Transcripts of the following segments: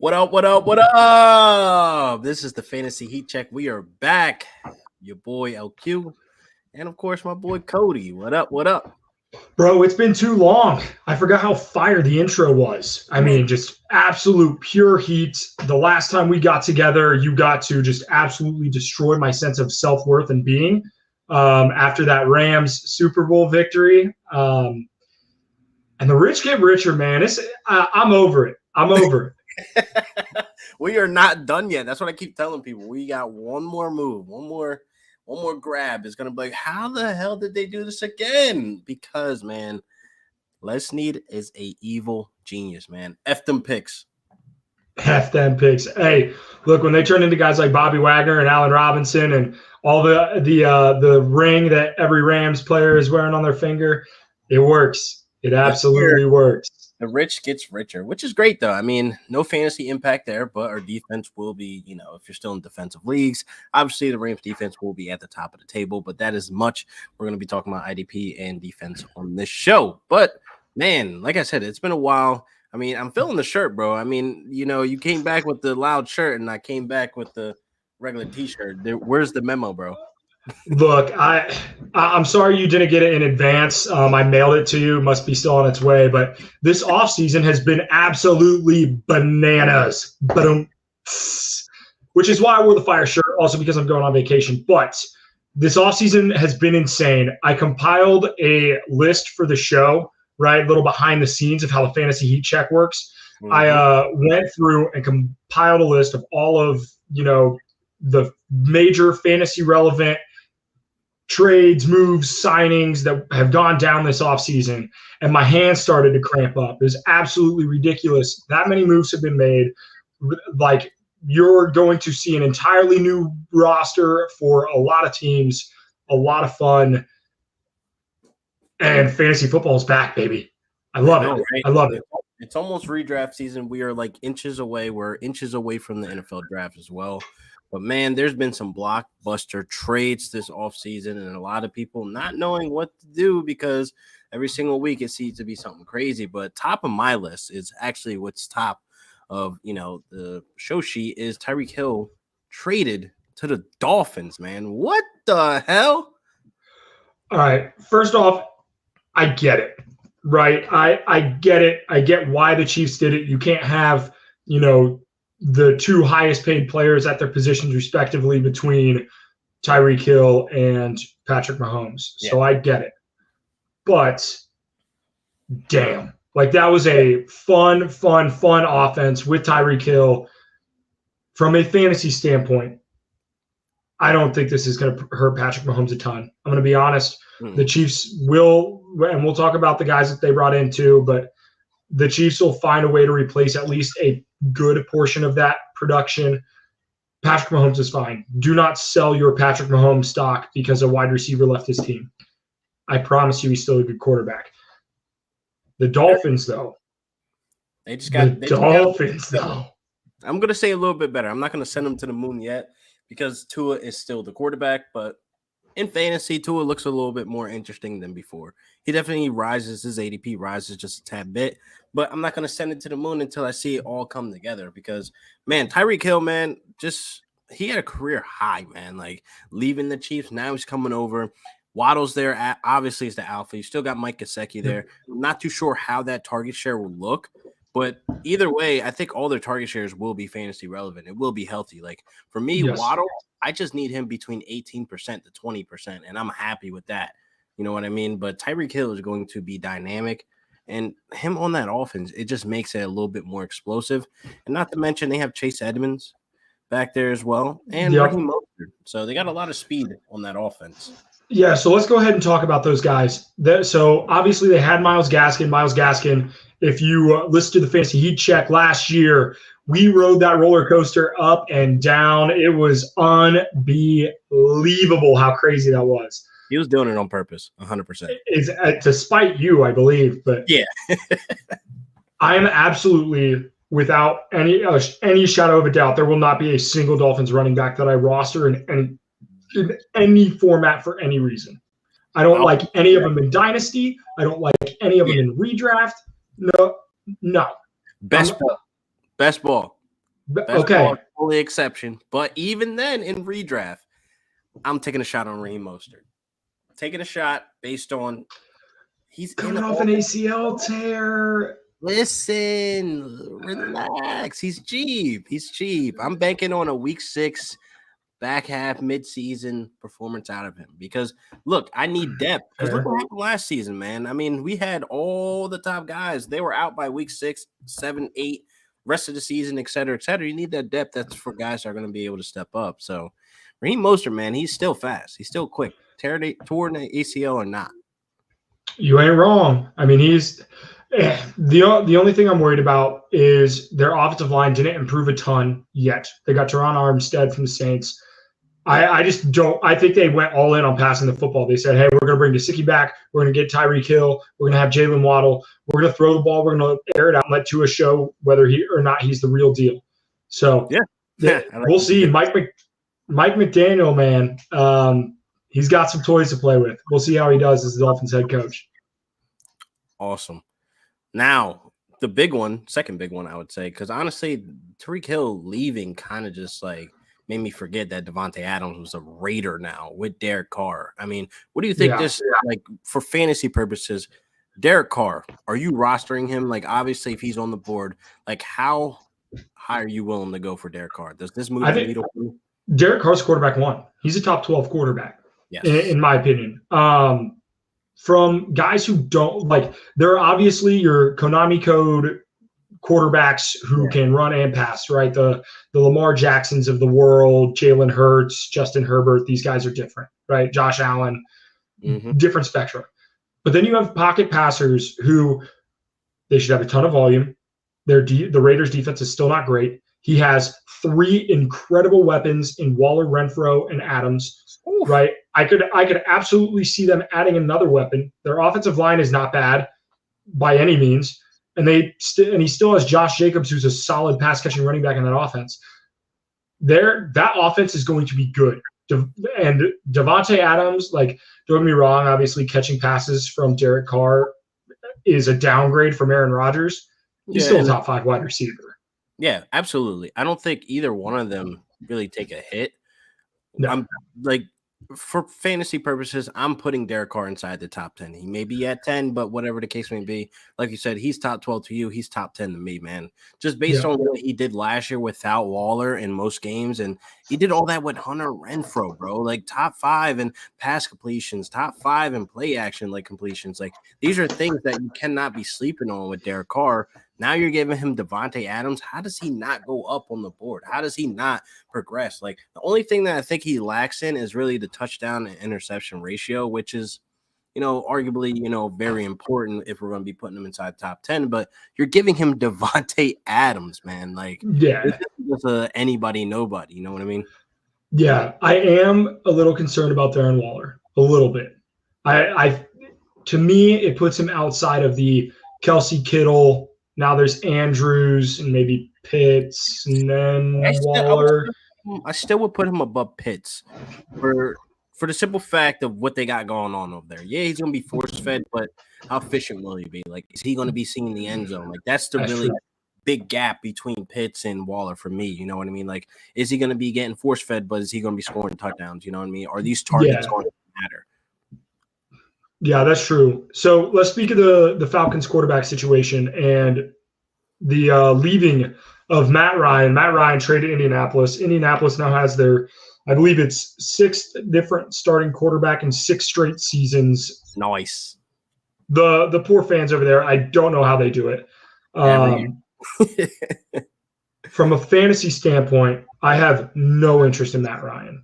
What up, what up, what up? This is the Fantasy Heat Check. We are back. Your boy LQ. And of course, my boy Cody. What up, what up? Bro, it's been too long. I forgot how fire the intro was. I mean, just absolute pure heat. The last time we got together, you got to just absolutely destroy my sense of self-worth and being after that Rams Super Bowl victory. And the rich get richer, man. I'm over it. I'm over it. We are not done yet. That's what I keep telling people. We got one more move, one more grab. It's gonna be like, how the hell did they do this again? Because man, Les Snead is a evil genius, man. F them picks. F them picks. Hey, look, when they turn into guys like Bobby Wagner and Allen Robinson and all the ring that every Rams player is wearing on their finger, it works. It absolutely works. The rich gets richer, which is great, though. I mean, no fantasy impact there, but our defense will be, if you're still in defensive leagues, obviously the Rams defense will be at the top of the table, but that is much. We're going to be talking about IDP and defense on this show. But, man, like I said, it's been a while. I mean, I'm feeling the shirt, bro. I mean, you came back with the loud shirt, and I came back with the regular T-shirt. Where's the memo, bro? Look, I'm sorry you didn't get it in advance. I mailed it to you. It must be still on its way. But this offseason has been absolutely bananas. Which is why I wore the fire shirt, also because I'm going on vacation. But this offseason has been insane. I compiled a list for the show, right? A little behind the scenes of how the Fantasy Heat Check works. Mm-hmm. I went through and compiled a list of all of, the major fantasy relevant trades, moves, signings that have gone down this offseason, and my hands started to cramp up. It was absolutely ridiculous. That many moves have been made. Like, you're going to see an entirely new roster for a lot of teams, a lot of fun, and fantasy football is back, baby. I love it. Right? I love it. It's almost redraft season. We are like inches away. We're inches away from the NFL draft as well. But, man, there's been some blockbuster trades this offseason and a lot of people not knowing what to do because every single week it seems to be something crazy. But top of my list is actually what's top of, the show sheet is Tyreek Hill traded to the Dolphins, man. What the hell? All right. First off, I get it, right? I get it. I get why the Chiefs did it. You can't have, the two highest paid players at their positions respectively between Tyreek Hill and Patrick Mahomes. Yeah. So I get it. But damn, like that was a fun offense with Tyreek Hill. From a fantasy standpoint, I don't think this is going to hurt Patrick Mahomes a ton. I'm going to be honest. The Chiefs will, and we'll talk about the guys that they brought in too, but the Chiefs will find a way to replace at least a good portion of that production. Patrick Mahomes is fine. Do not sell your Patrick Mahomes stock because a wide receiver left his team. I promise you he's still a good quarterback. The Dolphins, though. I'm going to say a little bit better. I'm not going to send them to the moon yet because Tua is still the quarterback, but in fantasy, Tua looks a little bit more interesting than before. He definitely rises. His ADP rises just a tad bit, but I'm not going to send it to the moon until I see it all come together because, man, Tyreek Hill, man, he had a career high, man, like leaving the Chiefs. Now he's coming over. Waddle's there. Obviously, it's the alpha. You still got Mike Gesicki there. I'm not too sure how that target share will look, but either way, I think all their target shares will be fantasy relevant. It will be healthy. Like for me, yes. Waddle, I just need him between 18% to 20%, and I'm happy with that. You know what I mean? But Tyreek Hill is going to be dynamic, and him on that offense, it just makes it a little bit more explosive. And not to mention they have Chase Edmonds back there as well, and Raheem Mostert. So they got a lot of speed on that offense. Yeah, so let's go ahead and talk about those guys. So obviously they had Myles Gaskin. Myles Gaskin, if you listen to the Fantasy Heat Check last year, we rode that roller coaster up and down. It was unbelievable how crazy that was. He was doing it on purpose, 100%. It's to spite you, I believe. But yeah, I am absolutely, without any shadow of a doubt, there will not be a single Dolphins running back that I roster in any format for any reason. I don't like any of them in Dynasty. I don't like any of them in redraft. No. Best ball. Best Okay. ball is only exception. But even then, in redraft, I'm taking a shot on Raheem Mostert. Taking a shot based on he's Coming off an ACL tear. Listen, relax. He's cheap. He's cheap. I'm banking on a week 6 back half mid-season performance out of him because look, I need depth because look what happened last season, man. I mean, we had all the top guys. They were out by week 6, 7, 8, rest of the season, et cetera, et cetera. You need that depth. That's for guys that are going to be able to step up. So Raheem Mostert, man, he's still fast. He's still quick. Torn the ACL or not. You ain't wrong. I mean, he's the only thing I'm worried about is their offensive line didn't improve a ton yet. They got Teron Armstead from the Saints. I just don't. I think they went all in on passing the football. They said, "Hey, we're going to bring Gesicki back. We're going to get Tyreek Hill. We're going to have Jalen Waddle. We're going to throw the ball. We're going to air it out and let Tua show whether he or not he's the real deal." So we'll see. Mike McDaniel, man, he's got some toys to play with. We'll see how he does as the Dolphins head coach. Awesome. Now the big one, second big one, I would say, because honestly, Tyreek Hill leaving kind of just like made me forget that Devontae Adams was a Raider now with Derek Carr. I mean, what do you think like for fantasy purposes, Derek Carr, are you rostering him? Like, obviously, if he's on the board, like how high are you willing to go for Derek Carr? Does this move the needle for you? Derek Carr's quarterback 1. He's a top 12 quarterback, in my opinion. From guys who don't like, there are obviously your Konami code quarterbacks who can run and pass, right? The Lamar Jacksons of the world, Jalen Hurts, Justin Herbert, these guys are different, right? Josh Allen, different spectrum. But then you have pocket passers who they should have a ton of volume. The Raiders defense is still not great. He has 3 incredible weapons in Waller, Renfro, and Adams, right? I could absolutely see them adding another weapon. Their offensive line is not bad by any means. And he still has Josh Jacobs, who's a solid pass-catching running back in that offense. That offense is going to be good. And Devontae Adams, like, don't get me wrong, obviously catching passes from Derek Carr is a downgrade from Aaron Rodgers. He's still a top 5 wide receiver. Yeah, absolutely. I don't think either one of them really take a hit. No. I'm like, for fantasy purposes, I'm putting Derek Carr inside the top 10. He may be at 10, but whatever the case may be, like you said, he's top 12 to you. He's top 10 to me, man. Just based on what he did last year without Waller in most games. And he did all that with Hunter Renfro, bro. Like top 5 in pass completions, top 5 in play action, like completions. Like these are things that you cannot be sleeping on with Derek Carr. Now you're giving him Devontae Adams. How does he not go up on the board? How does he not progress? Like the only thing that I think he lacks in is really the touchdown and interception ratio, which is, arguably, very important if we're going to be putting him inside top 10. But you're giving him Devontae Adams, man. Like, this is anybody, nobody. You know what I mean? Yeah, I am a little concerned about Darren Waller. A little bit. To me, it puts him outside of the Kelsey Kittle. Now there's Andrews and maybe Pitts and then Waller. I still would put him above Pitts for the simple fact of what they got going on over there. Yeah, he's going to be force-fed, but how efficient will he be? Like, is he going to be seeing the end zone? Like, that's really big gap between Pitts and Waller for me. You know what I mean? Like, is he going to be getting force-fed, but is he going to be scoring touchdowns? You know what I mean? Are these targets going to matter? Yeah, that's true. So let's speak of the Falcons quarterback situation and the leaving of Matt Ryan. Matt Ryan traded Indianapolis. Indianapolis now has their, I believe it's 6th different starting quarterback in 6 straight seasons. Nice. The poor fans over there, I don't know how they do it. From a fantasy standpoint, I have no interest in Matt Ryan.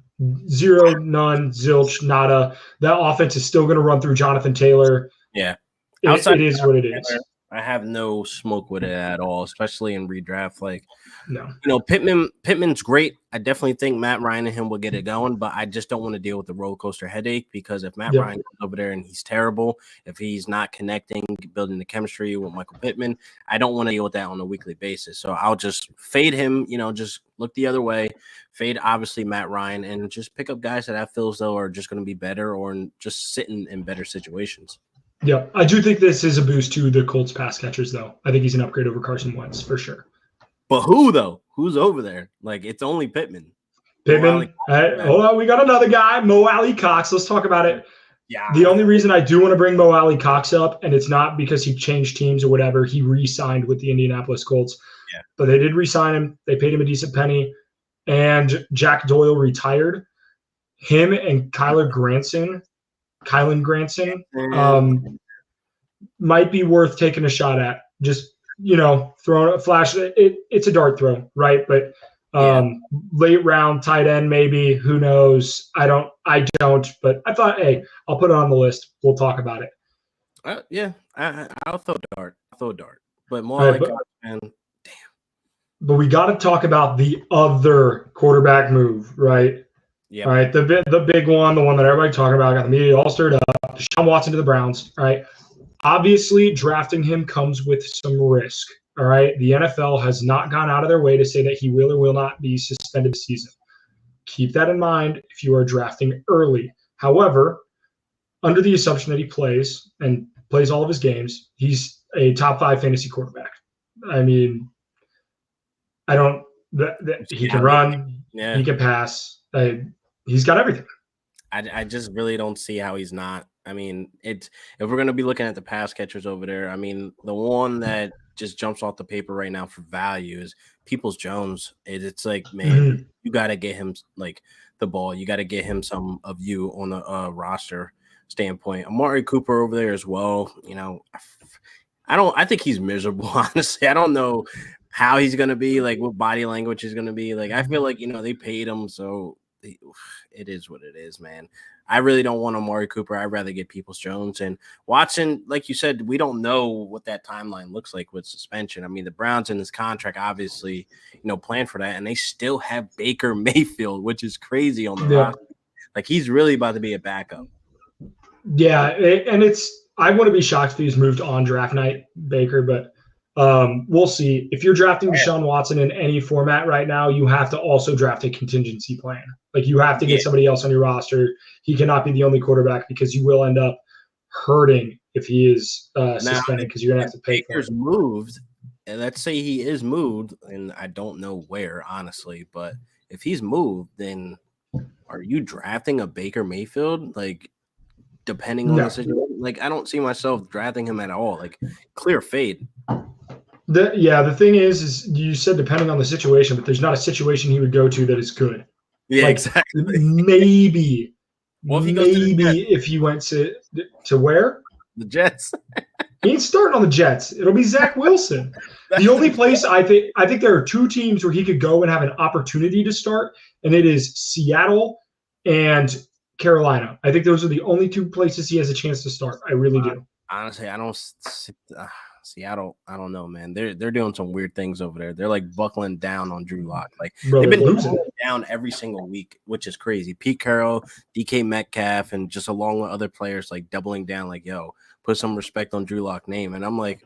0, none, zilch, nada. That offense is still going to run through Jonathan Taylor. Yeah. It is what it is. I have no smoke with it at all, especially in redraft. Like, no. Pittman's great. I definitely think Matt Ryan and him will get it going, but I just don't want to deal with the roller coaster headache because if Matt Ryan goes over there and he's terrible, if he's not connecting, building the chemistry with Michael Pittman, I don't want to deal with that on a weekly basis. So I'll just fade him, just look the other way, fade obviously Matt Ryan, and just pick up guys that I feel as though are just going to be better or just sitting in better situations. Yeah, I do think this is a boost to the Colts pass catchers, though. I think he's an upgrade over Carson Wentz for sure. But who though? Who's over there? Like it's only Pittman. Pittman. Hold on, we got another guy, Mo Alley Cox. Let's talk about it. Yeah. The only reason I do want to bring Mo Alley Cox up, and it's not because he changed teams or whatever. He re-signed with the Indianapolis Colts. Yeah. But they did re-sign him. They paid him a decent penny. And Jack Doyle retired. Him and Kylan Granson might be worth taking a shot at. Just, throwing a flash. It's a dart throw, right? But late round tight end, maybe. Who knows? I don't. But I thought, hey, I'll put it on the list. We'll talk about it. I'll throw a dart. But more man. But we got to talk about the other quarterback move, right? Yeah. All right. The big one, the one that everybody talking about, got the media all stirred up. Deshaun Watson to the Browns. All right. Obviously, drafting him comes with some risk. All right. The NFL has not gone out of their way to say that he will or will not be suspended this season. Keep that in mind if you are drafting early. However, under the assumption that he plays and plays all of his games, he's a top 5 fantasy quarterback. I mean, he can run, he can pass. He's got everything. I just really don't see how he's not. I mean, if we're going to be looking at the pass catchers over there, I mean, the one that just jumps off the paper right now for value is Peoples-Jones. It's like, man, you got to get him like the ball. You got to get him some of you on the roster standpoint. Amari Cooper over there as well. I think he's miserable, honestly. I don't know how he's going to be, like what body language is going to be. Like, I feel like, they paid him. So it is what it is, man. I really don't want Amari Cooper. I'd rather get Peoples-Jones. And Watson, like you said, we don't know what that timeline looks like with suspension. I mean, the Browns in this contract obviously, plan for that. And they still have Baker Mayfield, which is crazy on the roster. Like, he's really about to be a backup. Yeah, I wouldn't be shocked if he's moved on draft night, Baker, but we'll see. If you're drafting Deshaun Watson in any format right now, you have to also draft a contingency plan. Like, you have to get somebody else on your roster. He cannot be the only quarterback because you will end up hurting if he is suspended because you're going to have to pay for it. Moved, and let's say he is moved, and I don't know where, honestly, but if he's moved, then are you drafting a Baker Mayfield? Like, depending on the situation, like, I don't see myself drafting him at all. Like, clear fade. The thing is you said depending on the situation, but there's not a situation he would go to that is good. Yeah, exactly. Maybe. Well, if he went to where? The Jets. He ain't starting on the Jets. It'll be Zach Wilson. The only place I think there are 2 teams where he could go and have an opportunity to start, and it is Seattle and Carolina. I think those are the only 2 places he has a chance to start. I really do. Honestly, I don't Seattle. I don't know, man. They're doing some weird things over there. They're like buckling down on Drew Lock. Like, they've been losing down every single week, which is crazy. Pete Carroll, DK Metcalf, and just along with other players like doubling down. Like, yo, put some respect on Drew Lock's name. And I'm like,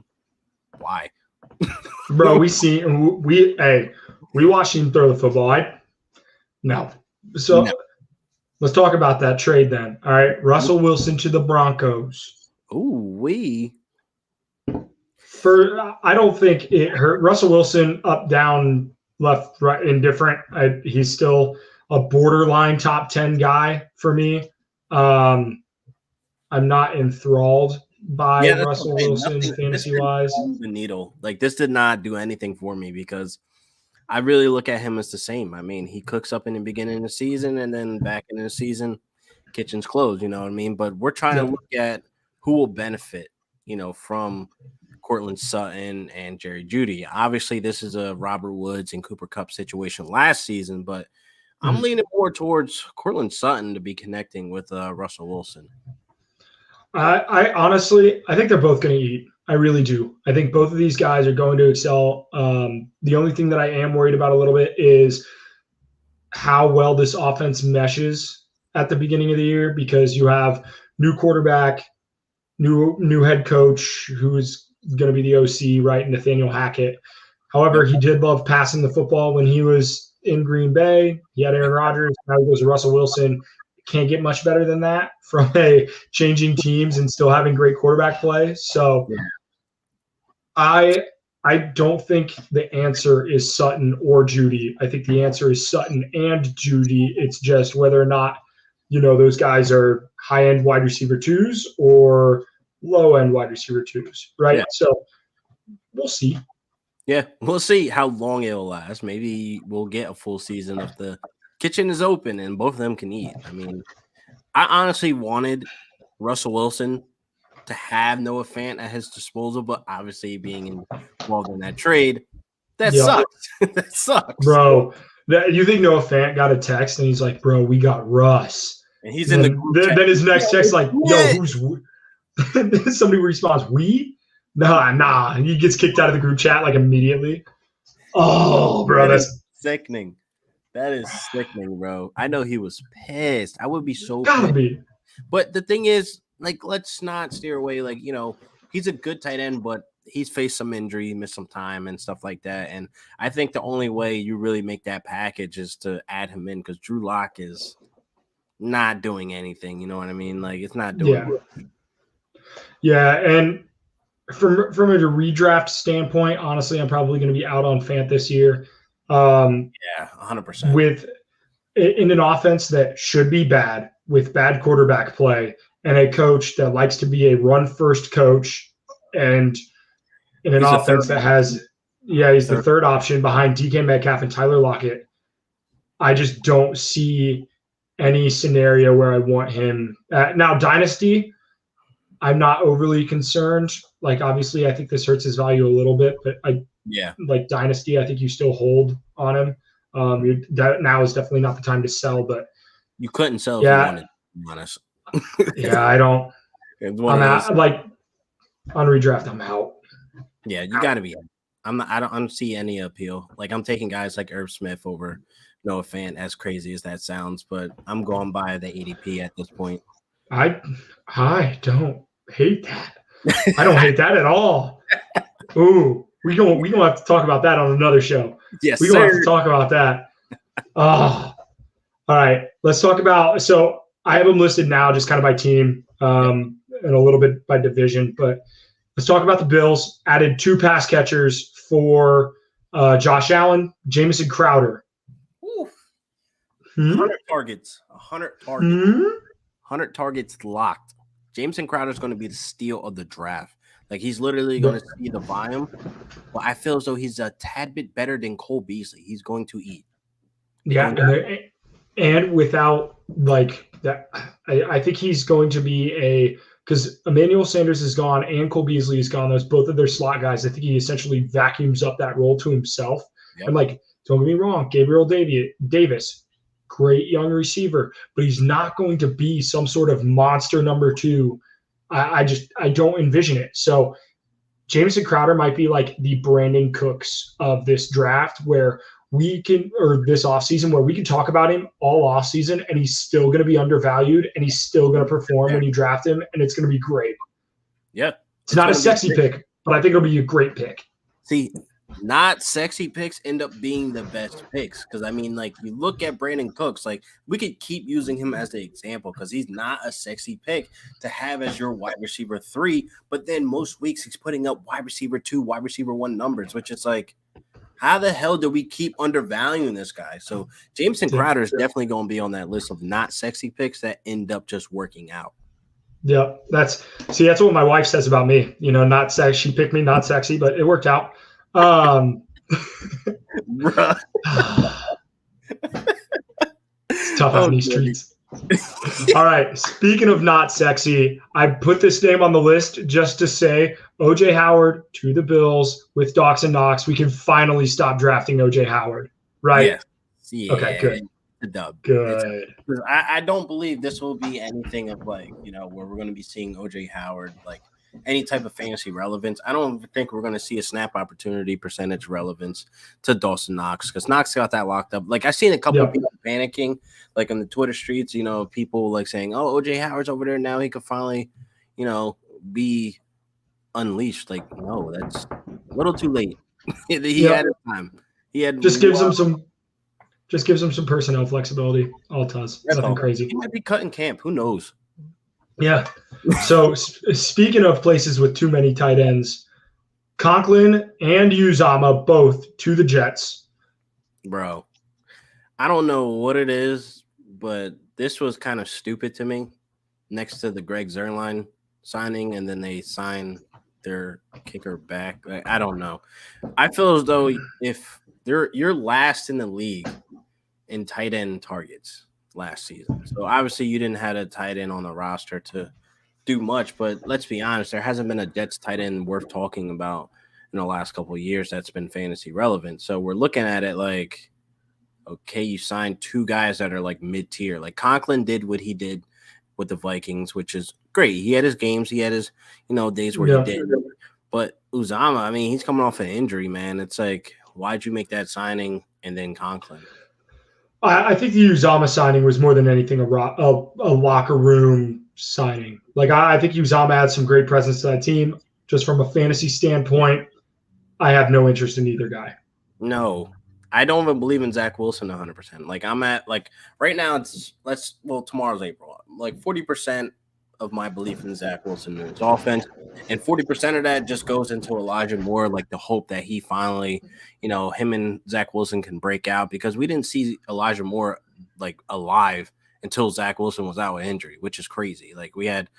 why? Bro, we watched him throw the football. Let's talk about that trade then. All right, Russell Wilson to the Broncos. Ooh, I don't think it hurt. Russell Wilson, up, down, left, right, indifferent. He's still a borderline top 10 guy for me. I'm not enthralled by Russell Wilson fantasy-wise. The needle. Like, this did not do anything for me because I really look at him as the same. I mean, he cooks up in the beginning of the season, and then back in the season, kitchen's closed, you know what I mean? But we're trying to look at who will benefit, from Courtland Sutton and Jerry Jeudy. Obviously, this is a Robert Woods and Cooper Kupp situation last season, but I'm leaning more towards Courtland Sutton to be connecting with Russell Wilson. I honestly think they're both going to eat. I really do. I think both of these guys are going to excel. The only thing that I am worried about a little bit is how well this offense meshes at the beginning of the year, because you have new quarterback, new head coach who's going to be the OC, right? Nathaniel Hackett. However, he did love passing the football when he was in Green Bay. He had Aaron Rodgers. Now he goes to Russell Wilson. Can't get much better than that from a changing teams and still having great quarterback play. So I I don't think the answer is Sutton or Judy. I think the answer is Sutton and Judy. It's just whether or not, those guys are high-end wide receiver twos or low-end wide receiver twos, right? Yeah. So we'll see. Yeah, we'll see how long it'll last. Maybe we'll get a full season if the kitchen is open and both of them can eat. I mean, I honestly wanted Russell Wilson to have Noah Fant at his disposal, but obviously being involved in that trade, that sucks. That sucks. Bro, you think Noah Fant got a text and he's like, bro, we got Russ. And he's in the group chat. Then his next text like, yo, who's – somebody responds, we? Nah. He gets kicked out of the group chat like immediately. Oh, bro, that's sickening. That is sickening, bro. I know he was pissed. I would be so gotta be. But the thing is, like, let's not steer away. Like, he's a good tight end, but he's faced some injury, missed some time and stuff like that. And I think the only way you really make that package is to add him in because Drew Lock is not doing anything. You know what I mean? Like, it's not doing Yeah, and from a redraft standpoint, honestly, I'm probably going to be out on Fant this year. 100%. In an offense that should be bad, with bad quarterback play, and a coach that likes to be a run-first coach, and in an offense that has he's the third option behind DK Metcalf and Tyler Lockett. I just don't see any scenario where I want him. Now, Dynasty, I'm not overly concerned. Like, obviously, I think this hurts his value a little bit, but like Dynasty, I think you still hold on him. Now is definitely not the time to sell, but you couldn't sell if you wanted, to be honest. I don't. I'm out, like, on redraft, I'm out. Yeah, you got to be. I don't see any appeal. Like, I'm taking guys like Irv Smith over Noah Fant, as crazy as that sounds, but I'm going by the ADP at this point. I don't hate that. I don't hate that at all. Ooh, we don't have to talk about that on another show. Yes, we don't have to talk about that. Oh, all right. Let's talk about. So I have them listed now, just kind of by team, and a little bit by division. But let's talk about the Bills. Added 2 pass catchers for Josh Allen, Jamison Crowder. 100 targets. 100 targets. 100 targets locked. Jamison Crowder is going to be the steal of the draft. Like, he's literally going to see the volume. But I feel as though he's a tad bit better than Cole Beasley. He's going to eat. Yeah, and without, like, that, I think he's going to be because Emmanuel Sanders is gone and Cole Beasley is gone. Those both of their slot guys. I think he essentially vacuums up that role to himself. Yep. And, like, don't get me wrong, Gabriel Davis, great young receiver, but he's not going to be some sort of monster number 2. I don't envision it. So Jamison Crowder might be like the Brandon Cooks of this draft, where this offseason, where we can talk about him all offseason and he's still going to be undervalued and he's still going to perform when you draft him, and it's going to be great. Yeah. It's not a sexy pick, but I think it'll be a great pick. See, not sexy picks end up being the best picks. Because, I mean, like, you look at Brandon Cooks, like, we could keep using him as the example because he's not a sexy pick to have as your wide receiver 3. But then most weeks he's putting up wide receiver 2, wide receiver 1 numbers, which is like, how the hell do we keep undervaluing this guy? So Jamison Crowder is definitely going to be on that list of not sexy picks that end up just working out. Yeah, that's what my wife says about me. Not sexy. She picked me not sexy, but it worked out. It's tough on these streets. All right. Speaking of not sexy, I put this name on the list just to say OJ Howard to the Bills with Dawson Knox. We can finally stop drafting OJ Howard, right? Yeah. Okay, good. The dub. Good. I don't believe this will be anything of, like, where we're going to be seeing OJ Howard, like, any type of fantasy relevance. I don't think we're going to see a snap opportunity percentage relevance to Dawson Knox, because Knox got that locked up. Like, I've seen a couple of people panicking, like, on the Twitter streets, people like saying, oh, OJ Howard's over there now. He could finally, be unleashed. Like, no, that's a little too late. He had his time. He had just gives him some personnel flexibility. All it does. Nothing crazy. He might be cutting camp. Who knows? Yeah. So speaking of places with too many tight ends, Conklin and Uzama both to the Jets. Bro, I don't know what it is, but this was kind of stupid to me. Next to the Greg Zuerlein signing, and then they sign their kicker back. Like, I don't know. I feel as though if you're last in the league in tight end targets last season, so obviously you didn't have a tight end on the roster to do much. But let's be honest, there hasn't been a Jets tight end worth talking about in the last couple of years that's been fantasy relevant. So we're looking at it like, okay, you signed two guys that are like mid-tier. Like Conklin did what he did with the Vikings, which is great. He had his games, he had his, days where he did. But Uzama, I mean, he's coming off an injury, man. It's like, why'd you make that signing and then Conklin? I think the Uzama signing was more than anything a locker room signing. Like I think Uzama had some great presence to that team. Just from a fantasy standpoint, I have no interest in either guy. No. I don't even believe in Zach Wilson 100%. Like I'm at right now tomorrow's April. Like 40% of my belief in Zach Wilson and his offense, and 40% of that just goes into Elijah Moore, like the hope that he finally, him and Zach Wilson can break out, because we didn't see Elijah Moore like alive until Zach Wilson was out with injury, which is crazy. Like we had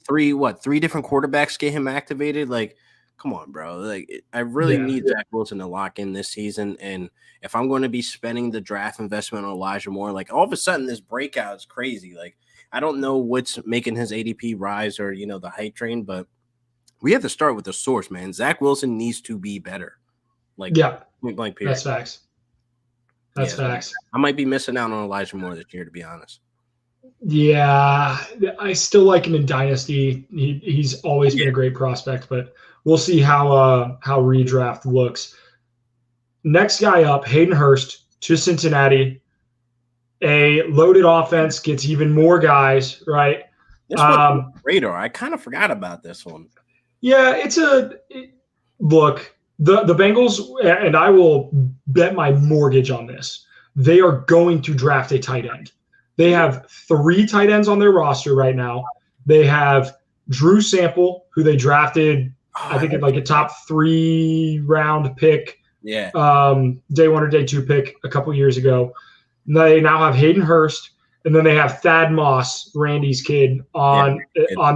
three different quarterbacks get him activated. Like, come on, bro. Like, I really need Zach Wilson to lock in this season. And if I'm going to be spending the draft investment on Elijah Moore, like all of a sudden this breakout is crazy. Like, I don't know what's making his ADP rise or, the hype train, but we have to start with the source, man. Zach Wilson needs to be better. Like, blank period. That's facts. That's facts. I might be missing out on Elijah Moore this year, to be honest. Yeah, I still like him in Dynasty. He's always been a great prospect, but we'll see how redraft looks. Next guy up, Hayden Hurst to Cincinnati. A loaded offense gets even more guys, right? This one radar. I kind of forgot about this one. Yeah, look, the Bengals, and I will bet my mortgage on this, they are going to draft a tight end. They have 3 tight ends on their roster right now. They have Drew Sample, who they drafted, I think, like a top 3 round pick. Yeah. Day 1 or day 2 pick a couple years ago. They now have Hayden Hurst, and then they have Thad Moss, Randy's kid, on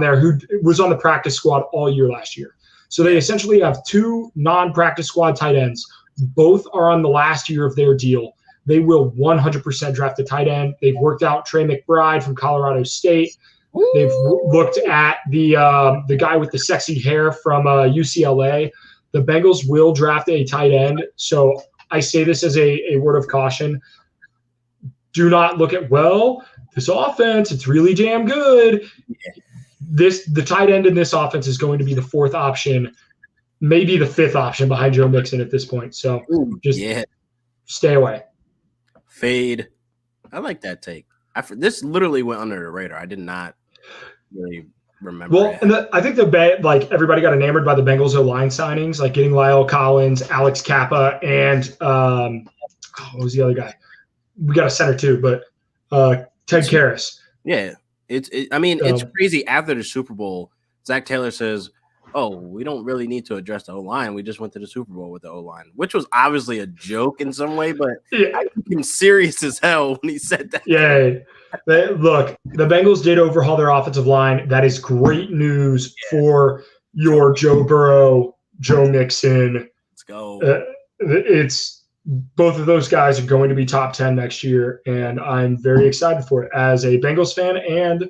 there, who was on the practice squad all year last year. So they essentially have 2 non-practice squad tight ends. Both are on the last year of their deal. They will 100% draft a tight end. They've worked out Trey McBride from Colorado State. Ooh. They've looked at the guy with the sexy hair from UCLA. The Bengals will draft a tight end. So I say this as a word of caution. Do not look at, this offense, it's really damn good. The tight end in this offense is going to be the 4th option, maybe the 5th option behind Joe Mixon at this point. So stay away. Fade. I like that take. This literally went under the radar. I did not really remember. Well, and I think everybody got enamored by the Bengals O-line signings, like getting Lyle Collins, Alex Kappa, and what was the other guy? We got a center too, but Ted Karras. Yeah, it's crazy. After the Super Bowl, Zach Taylor says, "Oh, we don't really need to address the O-line. We just went to the Super Bowl with the O-line," which was obviously a joke in some way, but I took him serious as hell when he said that. Yeah, look, the Bengals did overhaul their offensive line. That is great news for your Joe Burrow, Joe Mixon. Let's go. Both of those guys are going to be top 10 next year, and I'm very excited for it as a Bengals fan and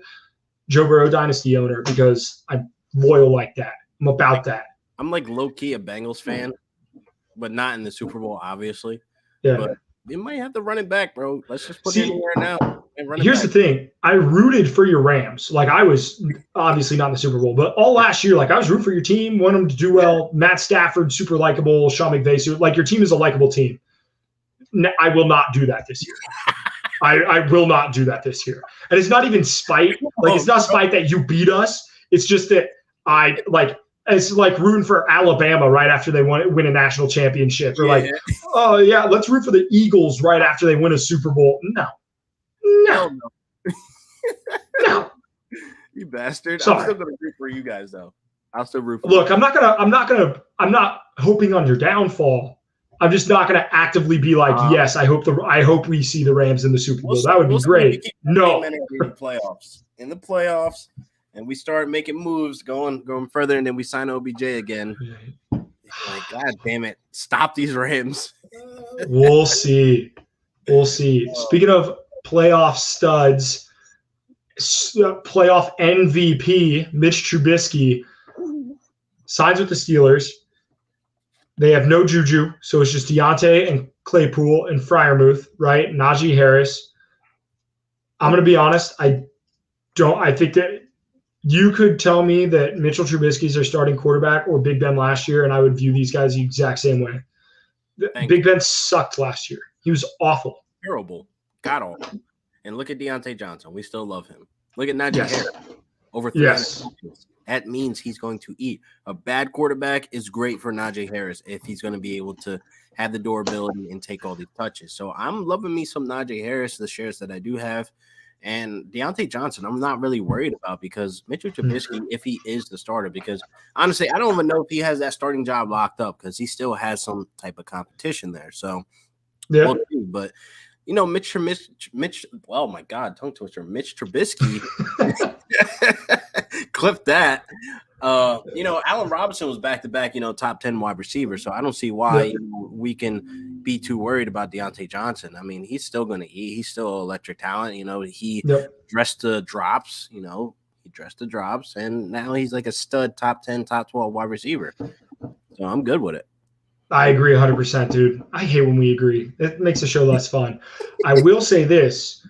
Joe Burrow dynasty owner, because I'm loyal like that. I'm about that. I'm like low-key a Bengals fan, but not in the Super Bowl, obviously. Yeah. But you might have to run it back, bro. Let's just put it in there now. Here's the thing. I rooted for your Rams. Like, I was obviously not in the Super Bowl, but all last year, like, I was rooting for your team, wanted them to do well. Matt Stafford, super likable. Sean McVay, like, your team is a likable team. I will not do that this year. I will not do that this year. And it's not even spite. Like, it's not spite that you beat us. It's just that it's like rooting for Alabama right after they win a national championship. Or like, oh, yeah, let's root for the Eagles right after they win a Super Bowl. No. You bastard. Sorry. I'm still going to root for you guys, though. I'll still root for Look, I'm not hoping on your downfall. I'm just not gonna actively be like, yes, I hope we see the Rams in the Super Bowl. That would be great. No. In the playoffs, and we start making moves, going further, and then we sign OBJ again. Like, God damn it! Stop these Rams. We'll see. Speaking of playoff studs, playoff MVP Mitch Trubisky signs with the Steelers. They have no Juju, so it's just Deontay and Claypool and Freiermuth, right? Najee Harris. I'm going to be honest. I think that you could tell me that Mitchell Trubisky is their starting quarterback or Big Ben last year, and I would view these guys the exact same way. Big Ben sucked last year. He was awful. Terrible. God awful. And look at Deontay Johnson. We still love him. Look at Najee Harris. Over 300 touches. That means he's going to eat. A bad quarterback is great for Najee Harris if he's going to be able to have the durability and take all these touches. So I'm loving me some Najee Harris, the shares that I do have. And Deontay Johnson, I'm not really worried about because Mitchell Trubisky, if he is the starter, because honestly, I don't even know if he has that starting job locked up because he still has some type of competition there. So, yeah. But you know, Mitch. Oh my God, tongue twister. Mitch Trubisky. Clip that. You know, Allen Robinson was back-to-back, top 10 wide receiver. So I don't see why we can be too worried about Deontay Johnson. I mean, he's still going to eat. He's still electric talent. He dressed the drops, and now he's like a stud top 10, top 12 wide receiver. So I'm good with it. I agree 100%, dude. I hate when we agree. It makes the show less fun. I will say this.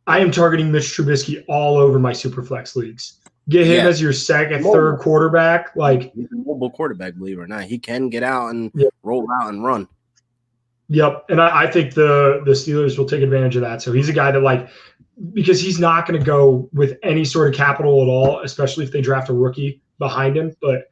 I am targeting Mitch Trubisky all over my Superflex leagues. Get him as your second, third quarterback. Like, he's a mobile quarterback, believe it or not. He can get out and roll out and run. Yep. And I think the Steelers will take advantage of that. So he's a guy that, because he's not going to go with any sort of capital at all, especially if they draft a rookie behind him. But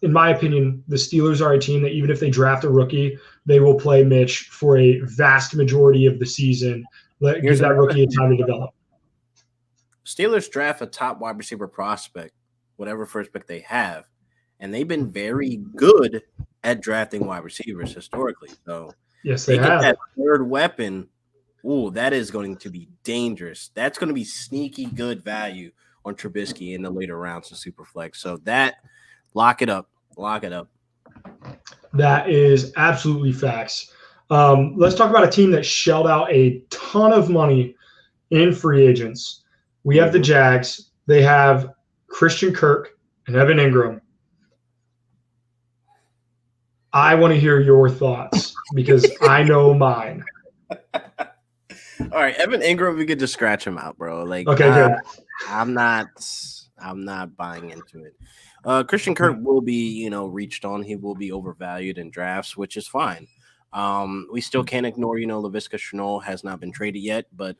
in my opinion, the Steelers are a team that even if they draft a rookie, they will play Mitch for a vast majority of the season. Give that rookie a time to develop. Steelers draft a top wide receiver prospect, whatever first pick they have, and they've been very good at drafting wide receivers historically. So yes, they have. That third weapon. Ooh, that is going to be dangerous. That's going to be sneaky good value on Trubisky in the later rounds of Superflex. So lock it up. That is absolutely facts. Let's talk about a team that shelled out a ton of money in free agents. We have the Jags. They have Christian Kirk and Evan Ingram. I want to hear your thoughts because I know mine. All right, Evan Ingram, we could just scratch him out, bro. Like, okay, good. I'm not buying into it. Christian Kirk will be, reached on. He will be overvalued in drafts, which is fine. We still can't ignore, Laviska Shenault has not been traded yet, but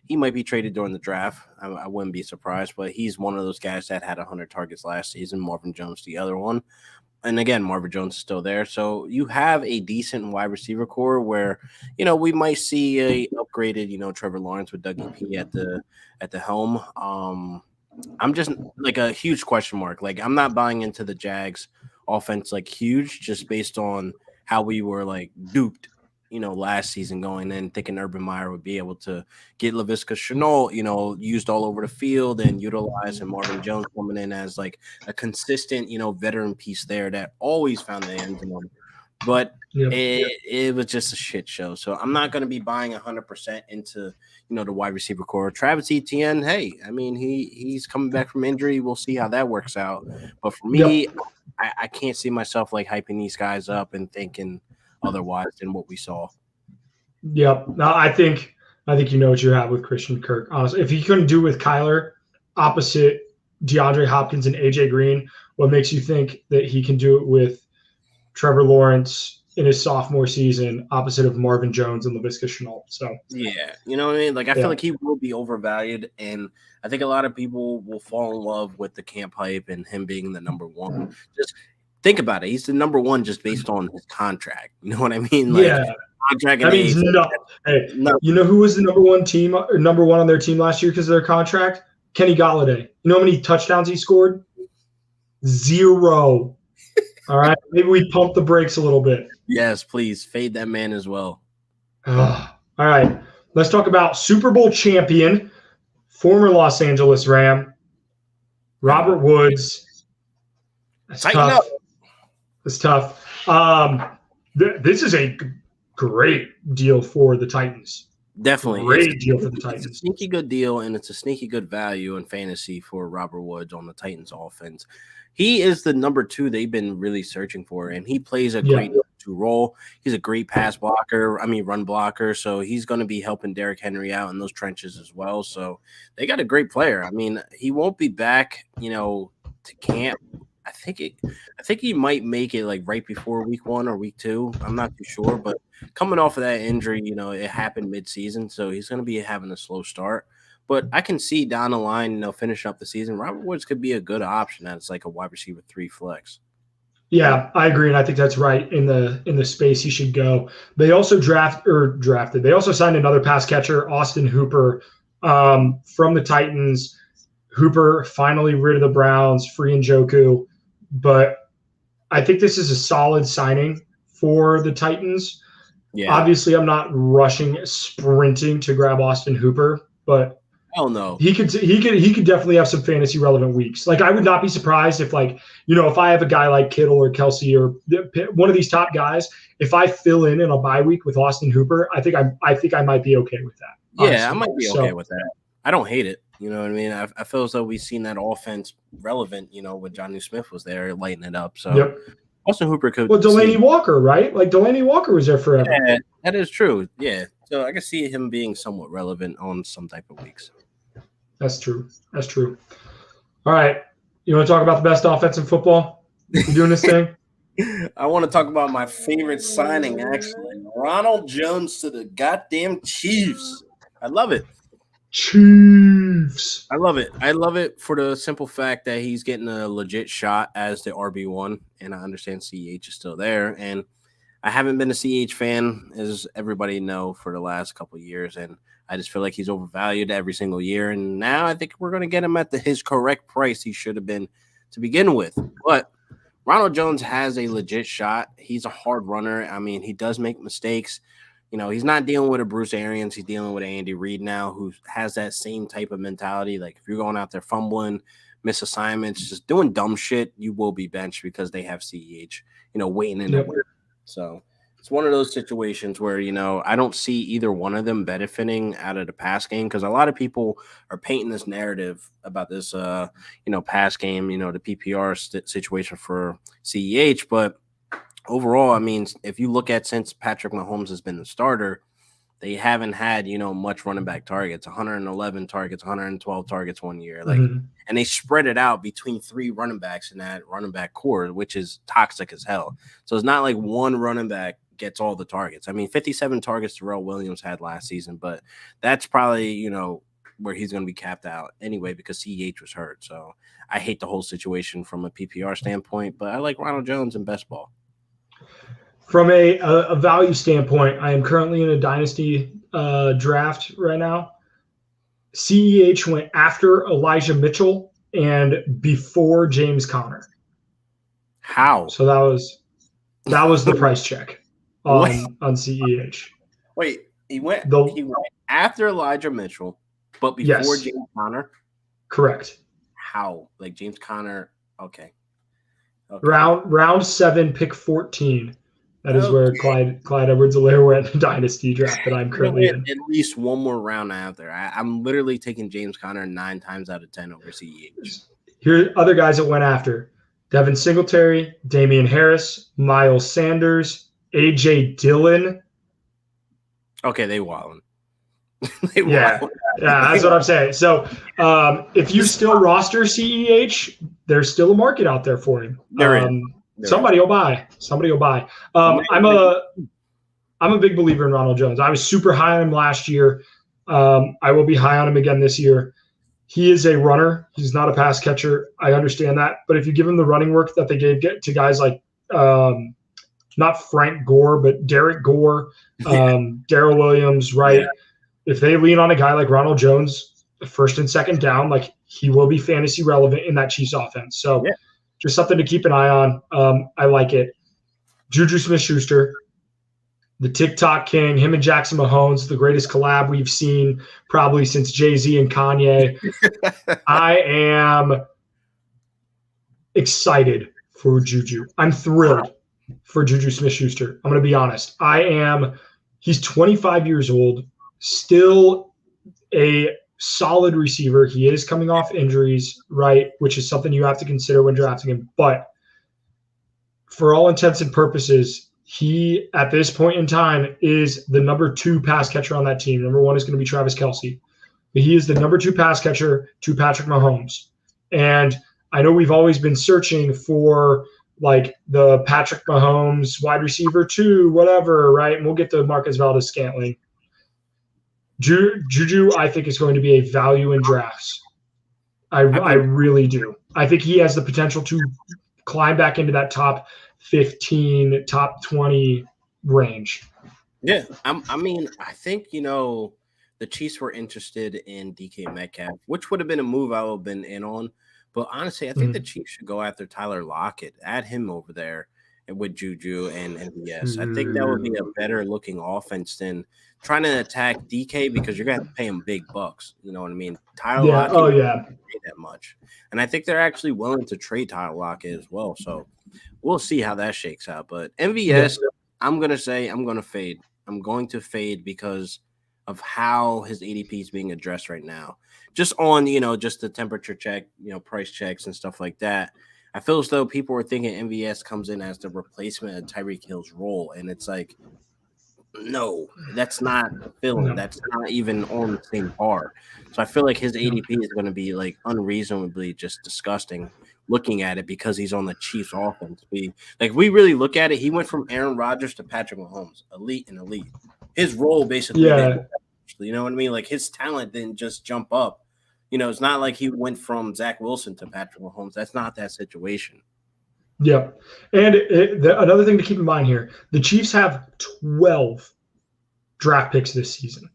he might be traded during the draft. I wouldn't be surprised, but he's one of those guys that had 100 targets last season. Marvin Jones, the other one. And again, Marvin Jones is still there. So you have a decent wide receiver core where, we might see a upgraded, Trevor Lawrence with Dougie P at the helm. I'm just like a huge question mark. Like, I'm not buying into the Jags offense like huge just based on how we were like duped, last season going in thinking Urban Meyer would be able to get Laviska Shenault, used all over the field and utilize, and Marvin Jones coming in as like a consistent, veteran piece there that always found the end zone. But it was just a shit show. So I'm not going to be buying 100% into, the wide receiver core. Travis Etienne, hey, I mean, he's coming back from injury. We'll see how that works out. But for me, I can't see myself like hyping these guys up and thinking otherwise than what we saw. Yep. No, I think you know what you have with Christian Kirk. Honestly, if he couldn't do with Kyler opposite DeAndre Hopkins and AJ Green, what makes you think that he can do it with Trevor Lawrence in his sophomore season opposite of Marvin Jones and Laviska Shenault? So yeah, you know what I mean? Like, I feel like he will be overvalued, and I think a lot of people will fall in love with the camp hype and him being the number one. Just think about it. He's the number one just based on his contract. You know what I mean? Like, contract. That means no. Hey, no. You know who was the number one on their team last year because of their contract? Kenny Galladay. You know how many touchdowns he scored? 0. All right. Maybe we pump the brakes a little bit. Yes, please fade that man as well. All right. Let's talk about Super Bowl champion, former Los Angeles Ram, Robert Woods. That's Tighten tough. up. It's tough. This is a great deal for the Titans. Definitely. Great deal for the It's a Titans. sneaky good deal, and it's a sneaky good value in fantasy for Robert Woods on the Titans offense. He is the number 2 they've been really searching for, and he plays a great number 2 role. He's a great run blocker, so he's going to be helping Derrick Henry out in those trenches as well. So they got a great player. I mean, he won't be back, to camp. I think he might make it like right before week 1 or week 2. I'm not too sure, but coming off of that injury, it happened mid-season, so he's going to be having a slow start. But I can see down the line, finish up the season, Robert Woods could be a good option as like a wide receiver 3 flex. Yeah, I agree, and I think that's right in the space he should go. They also drafted. They also signed another pass catcher, Austin Hooper, from the Titans. Hooper finally rid of the Browns, free Njoku. But I think this is a solid signing for the Titans. Yeah. Obviously, I'm not sprinting to grab Austin Hooper, but hell no. He could definitely have some fantasy relevant weeks. Like I would not be surprised if if I have a guy like Kittle or Kelsey or one of these top guys, if I fill in a bye week with Austin Hooper, I think I might be okay with that. Honestly. Yeah, I might be okay with that. I don't hate it. You know what I mean? I feel as though we've seen that offense relevant, when Jonnu Smith was there, lighting it up. So yep. Austin Hooper could. Well, Delaney Walker, right? Like Delaney Walker was there forever. Yeah, that is true. Yeah. So I can see him being somewhat relevant on some type of weeks. That's true. All right. You want to talk about the best offense in football? You doing this thing? I want to talk about my favorite signing, actually. Ronald Jones to the goddamn Chiefs. I love it. Chiefs. I love it. I love it for the simple fact that he's getting a legit shot as the RB1, and I understand CEH is still there. And I haven't been a CEH fan, as everybody know, for the last couple of years, and I just feel like he's overvalued every single year. And now I think we're going to get him at his correct price he should have been to begin with. But Ronald Jones has a legit shot. He's a hard runner. I mean, he does make mistakes. He's not dealing with a Bruce Arians. He's dealing with Andy Reid now, who has that same type of mentality. Like, if you're going out there fumbling, miss assignments, just doing dumb shit, you will be benched because they have CEH, waiting in the winter. So it's one of those situations where, I don't see either one of them benefiting out of the pass game because a lot of people are painting this narrative about this, pass game, the PPR situation for CEH. But overall, I mean, if you look at since Patrick Mahomes has been the starter, they haven't had, much running back targets, 111 targets, 112 targets one year. And they spread it out between 3 running backs in that running back core, which is toxic as hell. So it's not like one running back gets all the targets. I mean, 57 targets Terrell Williams had last season, but that's probably, where he's going to be capped out anyway because CEH was hurt. So I hate the whole situation from a PPR standpoint, but I like Ronald Jones in best ball. From a value standpoint, I am currently in a dynasty draft right now. CEH went after Elijah Mitchell and before James Conner. How? So that was the price check on CEH. Wait, he went after Elijah Mitchell, but before James Conner? Correct. How? Like James Conner? Okay. Round 7, pick 14. That is where Clyde Edwards-Helaire went in dynasty draft that I'm currently in. At least one more round out there. I'm literally taking James Conner 9 times out of 10 over CEH. Here are other guys that went after: Devin Singletary, Damian Harris, Miles Sanders, A.J. Dillon. Okay, they wildin'. Yeah, that's what I'm saying. So if you still roster CEH, there's still a market out there for him. Somebody will buy. I'm a big believer in Ronald Jones. I was super high on him last year. I will be high on him again this year. He is a runner. He's not a pass catcher. I understand that. But if you give him the running work that they gave to guys like not Frank Gore, but Derek Gore, Darrell Williams, right? Yeah. If they lean on a guy like Ronald Jones, first and second down, like he will be fantasy relevant in that Chiefs offense. So just something to keep an eye on. I like it. Juju Smith-Schuster, the TikTok king, him and Jackson Mahomes, the greatest collab we've seen probably since Jay-Z and Kanye. I am excited for Juju. I'm thrilled for Juju Smith-Schuster. I'm going to be honest. He's 25 years old, still a solid receiver. He is coming off injuries, right, which is something you have to consider when drafting him. But for all intents and purposes, he, at this point in time, is the number 2 pass catcher on that team. Number 1 is going to be Travis Kelce. But he is the number 2 pass catcher to Patrick Mahomes. And I know we've always been searching for like the Patrick Mahomes wide receiver 2, whatever, right? And we'll get to Marquez Valdes-Scantling. Juju, I think, is going to be a value in drafts. I really do. I think he has the potential to climb back into that top 15, top 20 range. Yeah, I think, the Chiefs were interested in DK Metcalf, which would have been a move I would have been in on. But honestly, I think the Chiefs should go after Tyler Lockett, add him over there with Juju and MVS. I think that would be a better looking offense than trying to attack DK because you're going to have to pay him big bucks. You know what I mean? Tyler Lockett doesn't pay that much. And I think they're actually willing to trade Tyler Lockett as well. So we'll see how that shakes out. But MVS, I'm going to say I'm going to fade. I'm going to fade because of how his ADP is being addressed right now. Just on, just the temperature check, price checks and stuff like that. I feel as though people were thinking MVS comes in as the replacement of Tyreek Hill's role. And it's like, no, that's not filling. No. That's not even on the same par. So I feel like his ADP is going to be like unreasonably just disgusting looking at it because he's on the Chiefs offense. We really look at it. He went from Aaron Rodgers to Patrick Mahomes, elite and elite. His role basically, you know what I mean? Like his talent didn't just jump up. It's not like he went from Zach Wilson to Patrick Mahomes. That's not that situation. Yeah. And another thing to keep in mind here, the Chiefs have 12 draft picks this season.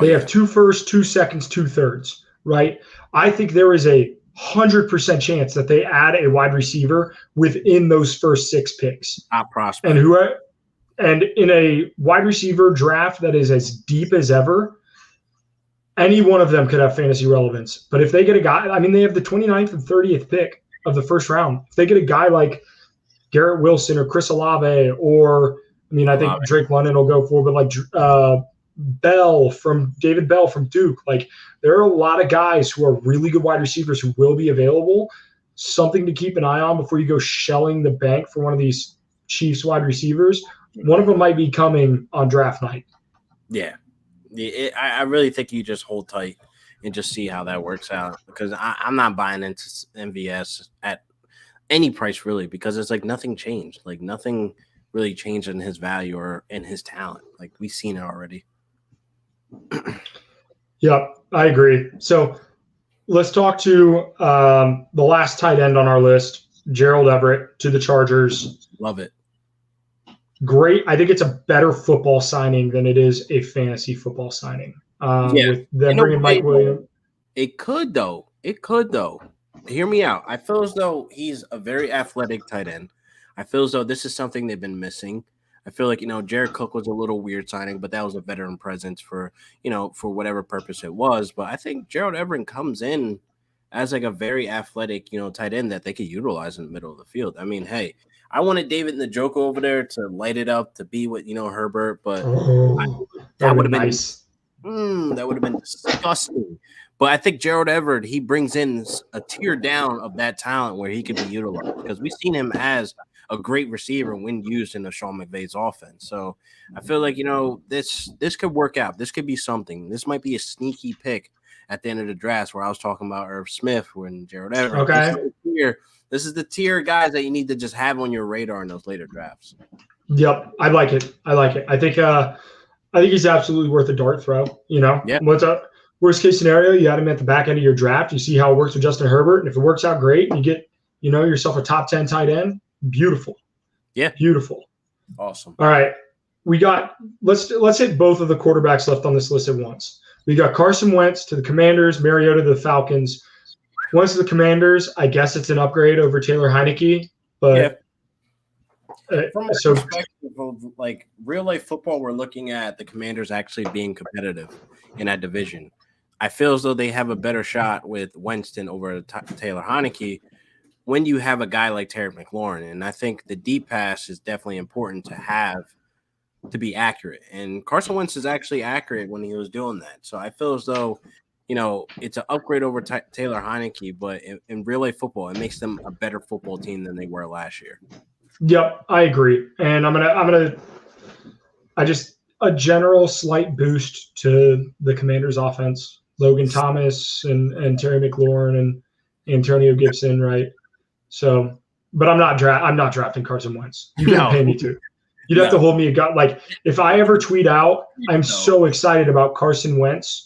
They have 2 firsts, 2 seconds, 2 thirds, right? I think there is a 100% chance that they add a wide receiver within those first 6 picks. Top prospect. And in a wide receiver draft that is as deep as ever, any one of them could have fantasy relevance. But if they get a guy, they have the 29th and 30th pick of the first round. If they get a guy like Garrett Wilson or Chris Olave, or I think Drake London will go for, but like David Bell from Duke, like there are a lot of guys who are really good wide receivers who will be available. Something to keep an eye on before you go shelling the bank for one of these Chiefs wide receivers. One of them might be coming on draft night. Yeah. I really think you just hold tight and just see how that works out because I'm not buying into MVS at any price really because it's like nothing changed. Like nothing really changed in his value or in his talent. Like we've seen it already. Yeah, I agree. So let's talk to the last tight end on our list, Gerald Everett to the Chargers. Love it. Great. I think it's a better football signing than it is a fantasy football signing. With them bringing Mike Williams. It could, though. Hear me out. I feel as though he's a very athletic tight end. I feel as though this is something they've been missing. I feel like, Jared Cook was a little weird signing, but that was a veteran presence for whatever purpose it was. But I think Gerald Everett comes in as like a very athletic, tight end that they could utilize in the middle of the field. Hey, I wanted David Njoku over there to light it up, to be with, Herbert, but that would have been nice. That would have been disgusting. But I think Gerald Everett, he brings in a tier down of that talent where he could be utilized because we've seen him as a great receiver when used in the Sean McVay's offense. So I feel like, this could work out. This could be something. This might be a sneaky pick at the end of the draft where I was talking about Irv Smith when Gerald Everett. Okay. This is the tier guys that you need to just have on your radar in those later drafts. Yep. I like it. I think he's absolutely worth a dart throw. What's up? Worst case scenario, you had him at the back end of your draft. You see how it works with Justin Herbert. And if it works out great and you get, yourself a top 10 tight end, beautiful. Yeah. Beautiful. Awesome. All right. We got, let's hit both of the quarterbacks left on this list at once. We got Carson Wentz to the Commanders, Mariota to the Falcons. Wentz to the Commanders, I guess it's an upgrade over Taylor Heineke, but from a perspective of like real life football, we're looking at the Commanders actually being competitive in that division. I feel as though they have a better shot with Winston over Taylor Heineke when you have a guy like Terry McLaurin. And I think the deep pass is definitely important to have to be accurate. And Carson Wentz is actually accurate when he was doing that. So I feel as though, you know, it's an upgrade over Taylor Heineke, but in real life football, it makes them a better football team than they were last year. Yep, I agree. And a general slight boost to the Commanders offense. Logan Thomas and Terry McLaurin and Antonio Gibson, right? So, but I'm not drafting Carson Wentz. You can't pay me to. You'd have to hold me like if I ever tweet out, I'm so excited about Carson Wentz.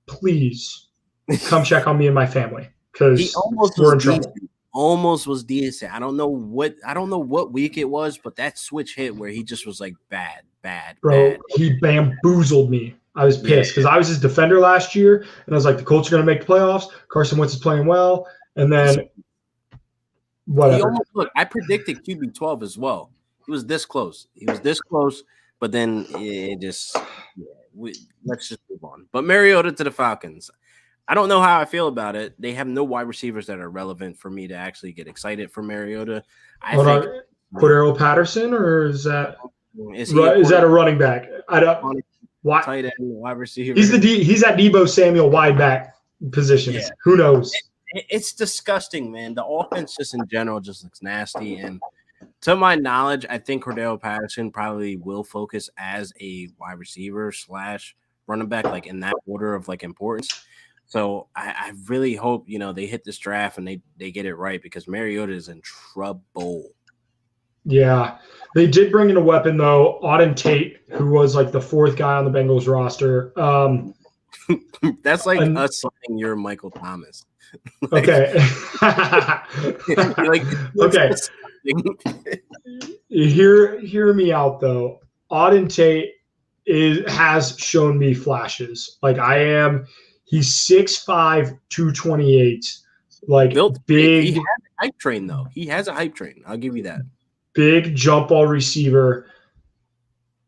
Please come check on me and my family because we're in trouble. Almost was decent. I don't know what week it was, but that switch hit where he just was like bad. Bro, he bamboozled me. I was pissed because I was his defender last year, and I was like, the Colts are going to make the playoffs. Carson Wentz is playing well, and then whatever. I predicted QB 12 as well. He was this close. But then it just let's just move on. But Mariota to the Falcons. I don't know how I feel about it. They have no wide receivers that are relevant for me to actually get excited for Mariota. Cordero Patterson, or is that a running back? I don't. Why? Tight end, wide receiver. He's at Deebo Samuel wide back positions. Yeah. Who knows? It's disgusting, man. The offense just in general just looks nasty. And to my knowledge, I think Cordero Patterson probably will focus as a wide receiver / running back, like in that order of like importance. So I really hope, you know, they hit this draft and they get it right because Mariota is in trouble. Yeah. They did bring in a weapon, though. Auden Tate, who was like the fourth guy on the Bengals roster. That's like us saying you're Michael Thomas. Okay. Okay. Hear me out, though. Auden Tate has shown me flashes. Like he's 6'5", 228. Like built big. He has a hype train, though. He has a hype train. I'll give you that. Big jump ball receiver.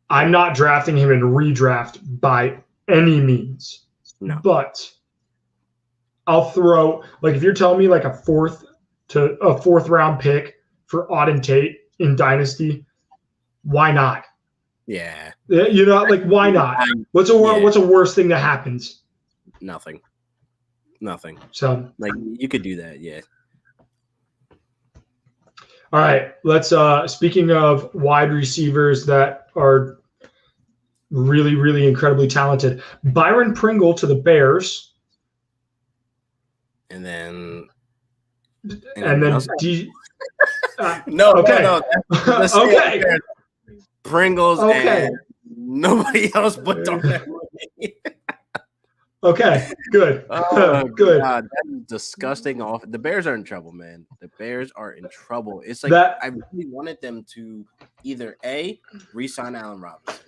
I'm not drafting him in redraft by any means. No. But I'll throw, like, if you're telling me like a fourth round pick for Auden Tate in Dynasty, why not? Yeah. You know, like, why not? What's a worst thing that happens? Nothing. So, like, you could do that, yeah. All right, let's speaking of wide receivers that are really, really incredibly talented, Byron Pringle to the Bears. And then no. Okay. Pringles and nobody else but Darnell. Okay, good. Good. God, that is disgusting. The Bears are in trouble, man. The Bears are in trouble. It's like I really wanted them to either A, re-sign Allen Robinson,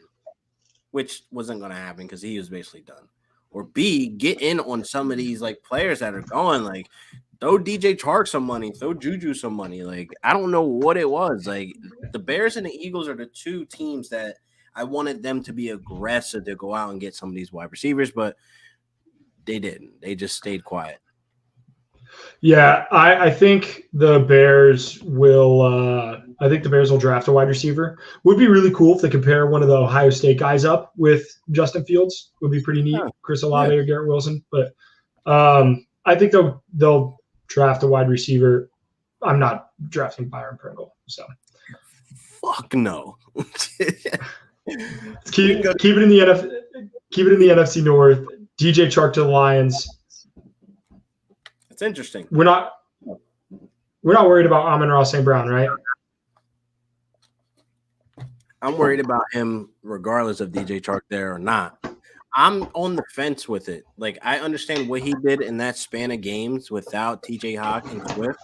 which wasn't going to happen because he was basically done, or B, get in on some of these like players that are going. Like, throw DJ Chark some money, throw Juju some money. Like, I don't know what it was. Like, the Bears and the Eagles are the two teams that I wanted them to be aggressive to go out and get some of these wide receivers, but they didn't. They just stayed quiet. Yeah, I think the Bears will. I think the Bears will draft a wide receiver. Would be really cool if they compare one of the Ohio State guys up with Justin Fields. Would be pretty neat. Yeah. Chris Olave or Garrett Wilson. But I think they'll draft a wide receiver. I'm not drafting Byron Pringle. So fuck no. keep it in the NFC North. DJ Chark to the Lions. It's interesting. We're not worried about Amon-Ra St. Brown, right? I'm worried about him regardless of DJ Chark there or not. I'm on the fence with it. Like, I understand what he did in that span of games without TJ Hawk and Swift.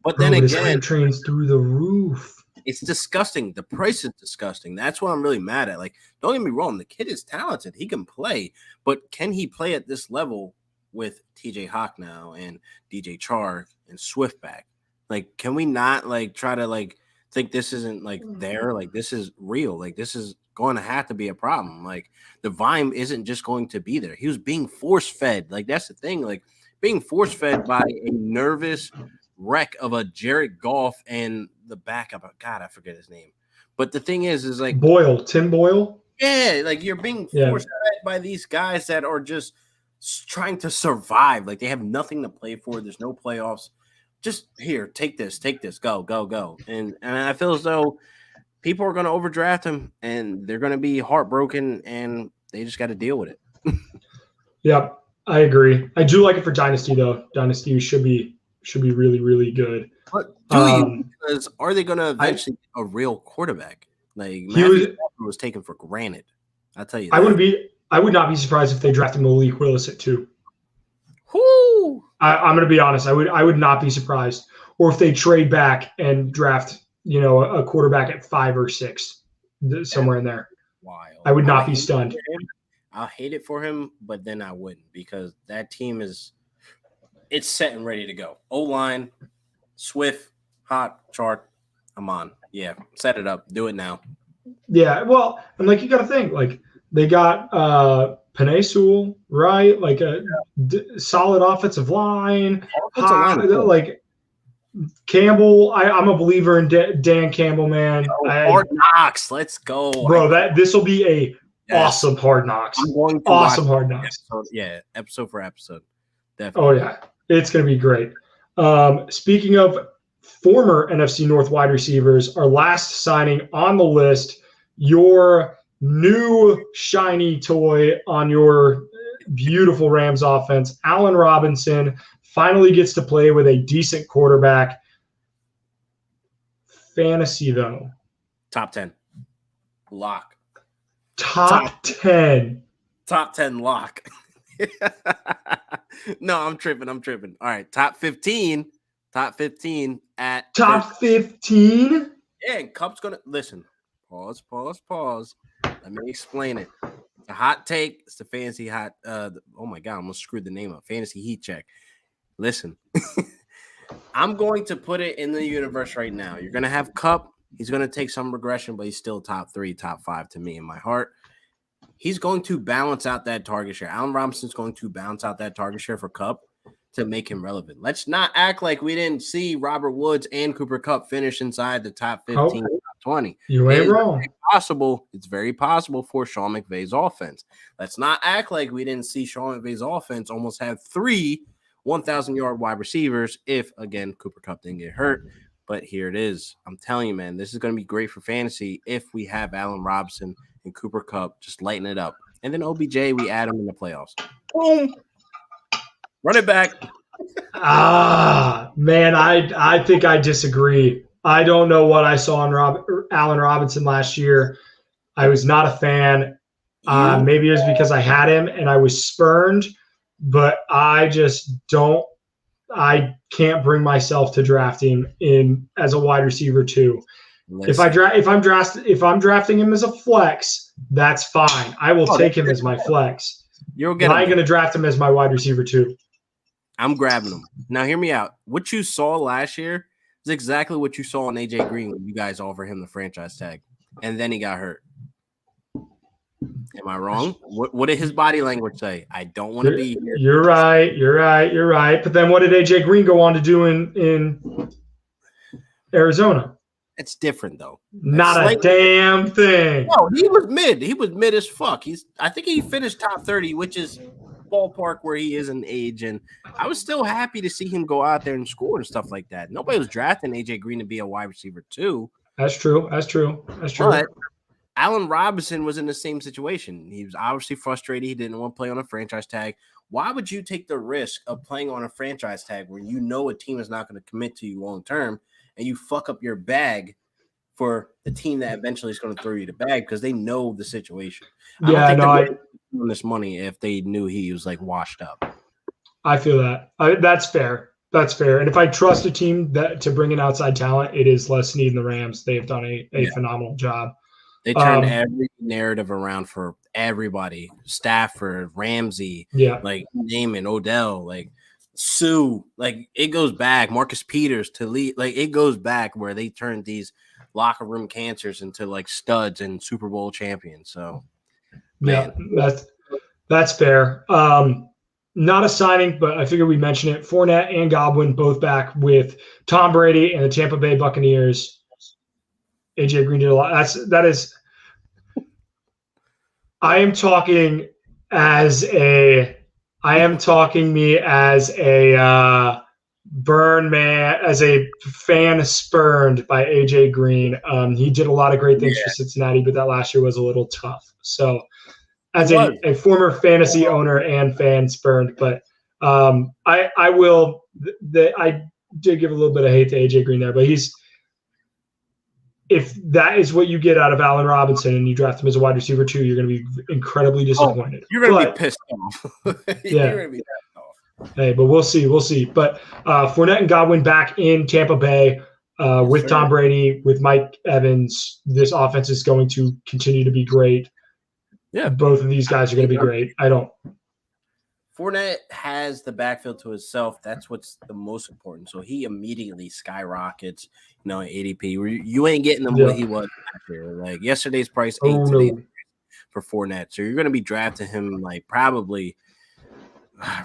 But then again, his hype train's through the roof. It's disgusting. The price is disgusting. That's what I'm really mad at. Like, don't get me wrong, the kid is talented. He can play, but can he play at this level with TJ Hawk now and DJ Chark and Swift back? Like, can we not like try to like think this isn't like there? Like, this is real. Like, this is going to have to be a problem. Like, the volume isn't just going to be there. He was being force fed. Like, that's the thing. Like, being force fed by a nervous wreck of a Jared Goff and the backup. God, I forget his name. But the thing is like Tim Boyle. Yeah, like you're being forced fed by these guys that are just trying to survive. Like they have nothing to play for. There's no playoffs. Just here, take this, go. And I feel as though people are going to overdraft him and they're going to be heartbroken and they just got to deal with it. Yep, I agree. I do like it for Dynasty though. Dynasty should be really, really good. But because are they going to eventually get a real quarterback? Like Matthew was taken for granted. I'll tell you. I would not be surprised if they drafted Malik Willis at 2. Whoo! I'm going to be honest. I would not be surprised. Or if they trade back and draft, a quarterback at 5 or 6, somewhere in there. Wild. I would not be stunned. I'll hate it for him, but then I wouldn't because that team it's set and ready to go. O-line, Swift, Hot, Chark, I'm on. Yeah, set it up. Do it now. Yeah, well, and you got to think, they got Penei Sewell, right? Solid offensive line. Campbell, I'm a believer in Dan Campbell, man. Hard Knocks, let's go. Bro, this will be a awesome Hard Knocks. I'm going to awesome Hard Knocks. Episode for episode. Definitely. Oh, yeah. It's going to be great. Speaking of former NFC North wide receivers, our last signing on the list, your new shiny toy on your beautiful Rams offense, Allen Robinson, finally gets to play with a decent quarterback. Fantasy, though. Top 10. Lock. Top 10. Top 10 lock. No, I'm tripping. All right, top 15 at top 15. Yeah, and Cup's gonna listen. Pause. Let me explain it. The hot take. It's the fantasy hot. Oh my god, I almost screwed the name up. Fantasy heat check. Listen, I'm going to put it in the universe right now. You're gonna have Cup. He's gonna take some regression, but he's still top 3, top 5 to me in my heart. He's going to balance out that target share. Allen Robinson's going to balance out that target share for Cup to make him relevant. Let's not act like we didn't see Robert Woods and Cooper Kupp finish inside the top 15, top 20. You ain't wrong. It's very possible for Sean McVay's offense. Let's not act like we didn't see Sean McVay's offense almost have 3 1,000-yard wide receivers if, again, Cooper Kupp didn't get hurt. But here it is. I'm telling you, man, this is going to be great for fantasy if we have Allen Robinson and Cooper Kupp just lighten it up. And then OBJ, we add him in the playoffs. Boom. Run it back. Man, I think I disagree. I don't know what I saw in Allen Robinson last year. I was not a fan. Maybe it was because I had him and I was spurned, but I just don't. I can't bring myself to drafting in as a wide receiver too. If I'm drafting him as a flex, that's fine. I will take him as my flex. I'm going to draft him as my wide receiver too. I'm grabbing him. Now, hear me out. What you saw last year is exactly what you saw on AJ Green when you guys offered him the franchise tag, and then he got hurt. Am I wrong? What did his body language say? I don't want to be here. You're right. But then what did AJ Green go on to do in Arizona? It's different though. Not a damn thing. No, he was mid. He was mid as fuck. I think he finished top 30, which is ballpark where he is in age. And I was still happy to see him go out there and score and stuff like that. Nobody was drafting AJ Green to be a wide receiver too. That's true. But Allen Robinson was in the same situation. He was obviously frustrated. He didn't want to play on a franchise tag. Why would you take the risk of playing on a franchise tag where you know a team is not going to commit to you long term and you fuck up your bag for the team that eventually is going to throw you the bag because they know the situation? I don't think this money if they knew he was like washed up. I feel that. That's fair. That's fair. And if I trust a team that to bring in outside talent, it is Les Snead and the Rams. They have done a phenomenal job. They turned every narrative around for everybody. Stafford, Ramsey, like name it, Odell, like Sue, like it goes back. Marcus Peters to lead, like it goes back where they turned these locker room cancers into like studs and Super Bowl champions. So, man, that's fair. Not a signing, but I figure we mention it. Fournette and Godwin both back with Tom Brady and the Tampa Bay Buccaneers. AJ Green did a lot. That is. I am talking me as a burn man, as a fan spurned by AJ Green. He did a lot of great things for Cincinnati, but that last year was a little tough. So as a former fantasy owner and fan spurned, but I did give a little bit of hate to AJ Green there, but if that is what you get out of Allen Robinson and you draft him as a wide receiver too, you're going to be incredibly disappointed. You're going to be pissed off. You're going to be pissed off. Hey, but we'll see. But Fournette and Godwin back in Tampa Bay with Tom Brady, with Mike Evans. This offense is going to continue to be great. Yeah, both of these guys are going to be great. Fournette has the backfield to himself. That's what's the most important. So he immediately skyrockets, ADP. You ain't getting him what he was last year. Like yesterday's price, today's price for Fournette. So you're going to be drafting him like probably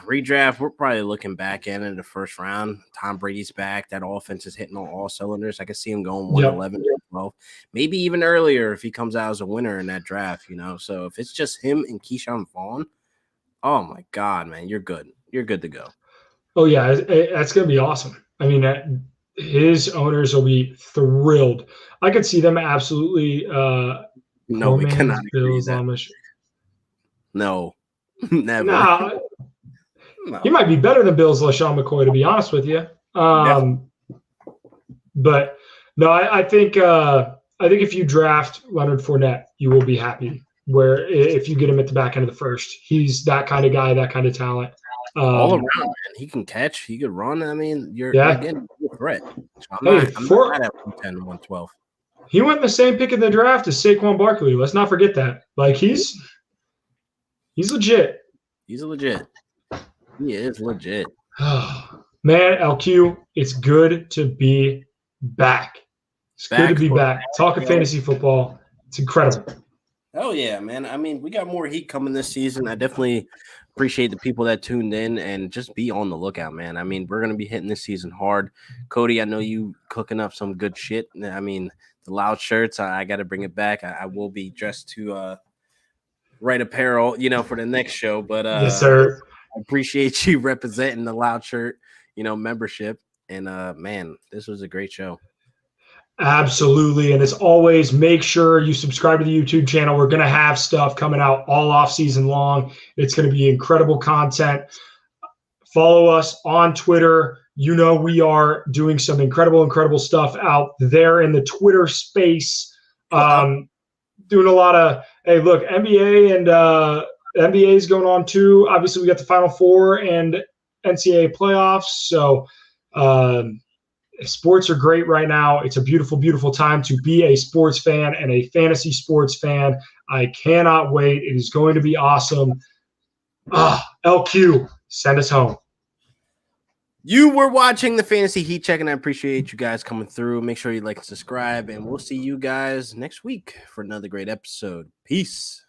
redraft. We're probably looking back in the first round. Tom Brady's back. That offense is hitting on all cylinders. I can see him going 111, 12, maybe even earlier if he comes out as a winner in that draft. So if it's just him and Keyshawn Vaughn. Oh, my God, man. You're good. You're good to go. Oh, yeah. That's going to be awesome. I mean, his owners will be thrilled. I could see them absolutely no, we cannot agree that. No, never. Nah, no. He might be better than Bill's LaShawn McCoy, to be honest with you. But, no, I think if you draft Leonard Fournette, you will be happy. Where if you get him at the back end of the first, he's that kind of guy, that kind of talent. All around, man. He can catch, he could run. I mean, you're getting a threat. So I'm not at 110, 112. He went the same pick in the draft as Saquon Barkley. Let's not forget that. Like he's legit. He's legit. He is legit. Man, LQ, it's good to be back. It's good to be back. Talking fantasy football. It's incredible. Oh, yeah, man. I mean, we got more heat coming this season. I definitely appreciate the people that tuned in and just be on the lookout, man. I mean, we're going to be hitting this season hard. Cody, I know you cooking up some good shit. I mean, the loud shirts, I got to bring it back. I will be dressed to right apparel, for the next show. But yes, sir. I appreciate you representing the loud shirt, membership. And, man, this was a great show. Absolutely. And as always, make sure you subscribe to the YouTube channel. We're going to have stuff coming out all off season long. It's going to be incredible content. Follow us on Twitter. We are doing some incredible stuff out there in the Twitter space. Doing a lot of, hey, look, NBA and NBA is going on too. Obviously, we got the Final Four and NCAA playoffs. So, sports are great right now. It's a beautiful time to be a sports fan and a fantasy sports fan. I cannot wait. It is going to be awesome. LQ, send us home. You were watching the Fantasy Heat Check, and I appreciate you guys coming through. Make sure you like and subscribe, and we'll see you guys next week for another great episode. Peace.